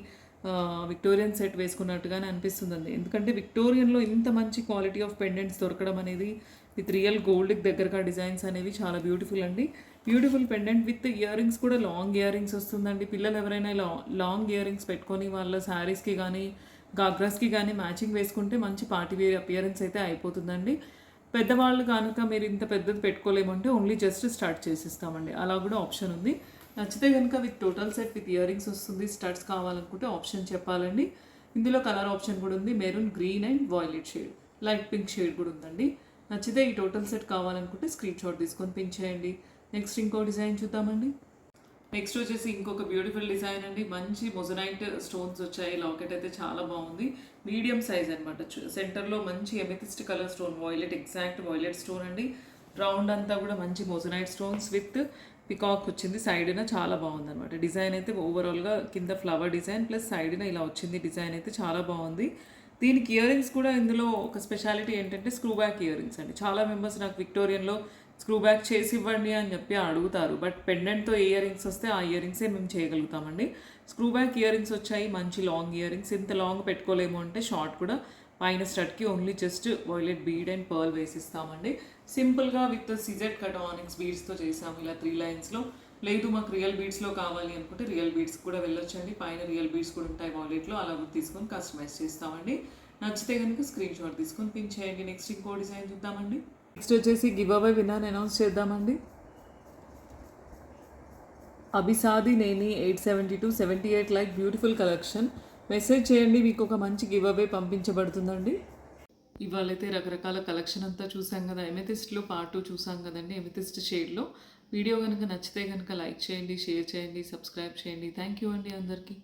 విక్టోరియన్ సెట్ వేసుకున్నట్టుగానే అనిపిస్తుందండి. ఎందుకంటే విక్టోరియన్లో ఇంత మంచి క్వాలిటీ ఆఫ్ పెండెంట్స్ దొరకడం అనేది విత్ రియల్ గోల్డ్కి దగ్గరగా డిజైన్స్ అనేవి చాలా బ్యూటిఫుల్ అండి. Beautiful pendant with ear rings కూడా లాంగ్ ఇయర్ రింగ్స్ వస్తుందండి. పిల్లలు ఎవరైనా ఇలా లాంగ్ ఇయర్ రింగ్స్ పెట్టుకొని వాళ్ళ శారీస్కి కానీ గాగ్రాస్కి కానీ మ్యాచింగ్ వేసుకుంటే మంచి పార్టీ వేర్ అపియరెన్స్ అయితే అయిపోతుందండి. పెద్దవాళ్ళు కనుక మీరు ఇంత పెద్దది పెట్టుకోలేమంటే ఓన్లీ జస్ట్ స్టార్ట్ చేసిస్తామండి. అలా కూడా ఆప్షన్ ఉంది. నచ్చితే కనుక with total set with ear rings వస్తుంది. స్టడ్స్ కావాలనుకుంటే ఆప్షన్ చెప్పాలండి. ఇందులో కలర్ ఆప్షన్ కూడా ఉంది. Maroon, green and violet shade, light pink shade కూడా ఉందండి. నచ్చితే ఈ టోటల్ సెట్ కావాలనుకుంటే స్క్రీన్ షాట్ తీసుకొని పిన్ చేయండి. నెక్స్ట్ ఇంకో డిజైన్ చూద్దామండి. నెక్స్ట్ వచ్చేసి ఇంకొక బ్యూటిఫుల్ డిజైన్ అండి. మంచి మొజనైట్ స్టోన్స్ వచ్చాయి. లాకెట్ అయితే చాలా బాగుంది. మీడియం సైజ్ అనమాట. సెంటర్లో మంచి amethyst colour stone, violet exact violet stone అండి. రౌండ్ అంతా కూడా మంచి మొజనైట్ స్టోన్స్ విత్ పికాక్ వచ్చింది. సైడ్న చాలా బాగుంది అనమాట. డిజైన్ అయితే ఓవరాల్గా కింద ఫ్లవర్ డిజైన్ ప్లస్ సైడ్న ఇలా వచ్చింది. డిజైన్ అయితే చాలా బాగుంది. దీనికి ఇయర్ రింగ్స్ కూడా ఇందులో ఒక స్పెషాలిటీ ఏంటంటే స్క్రూ బ్యాక్ ఇయర్ రింగ్స్ అండి. చాలా మెంబర్స్ నాకు విక్టోరియన్లో స్క్రూ బ్యాక్ చేసి ఇవ్వండి అని చెప్పి అడుగుతారు. బట్ పెండెంట్తో ఇయర్ రింగ్స్ వస్తే ఆ ఇయర్ రింగ్సే మేము చేయగలుగుతామండి. స్క్రూ బ్యాక్ ఇయర్ రింగ్స్ వచ్చాయి. మంచి లాంగ్ ఇయర్ రింగ్స్. ఇంత లాంగ్ పెట్టుకోలేము అంటే షార్ట్ కూడా పైన స్టడ్కి only just violet bead and pearl వేసిస్తామండి. సింపుల్గా విత్ సిజెడ్ కట్ ఆనిక్స్ బీడ్స్తో చేసాము ఇలా 3 లైన్స్లో. లేదు మాకు రియల్ బీడ్స్లో కావాలి అనుకుంటే రియల్ బీడ్స్ కూడా వెళ్ళొచ్చండి. పైన రియల్ బీడ్స్ కూడా ఉంటాయి వాలెట్లో, అలా కూడా తీసుకొని కస్టమైజ్ చేస్తామండి. నచ్చితే కనుక స్క్రీన్ షాట్ తీసుకొని పిన్ చేయండి. నెక్స్ట్ ఇంకో డిజైన్ చూద్దామండి. నెక్స్ట్ వచ్చేసి గివ్ అవే విన్నర్ అనౌన్స్ చేద్దామండి. అభిసాది నేని 87278 లైక్ బ్యూటిఫుల్ కలెక్షన్. మెసేజ్ చేయండి, మీకు ఒక మంచి గివ్ అవే పంపించబడుతుందండి. ఇవాళైతే రకరకాల కలెక్షన్ అంతా చూసాం కదా. ఎమెథిస్ట్లో పార్ట్ 2 చూసాం కదండి, ఎమెథిస్ట్ షేడ్లో. వీడియో కనుక నచ్చితే కనుక లైక్ చేయండి, షేర్ చేయండి, సబ్స్క్రైబ్ చేయండి. థ్యాంక్ యూ అండి అందరికీ.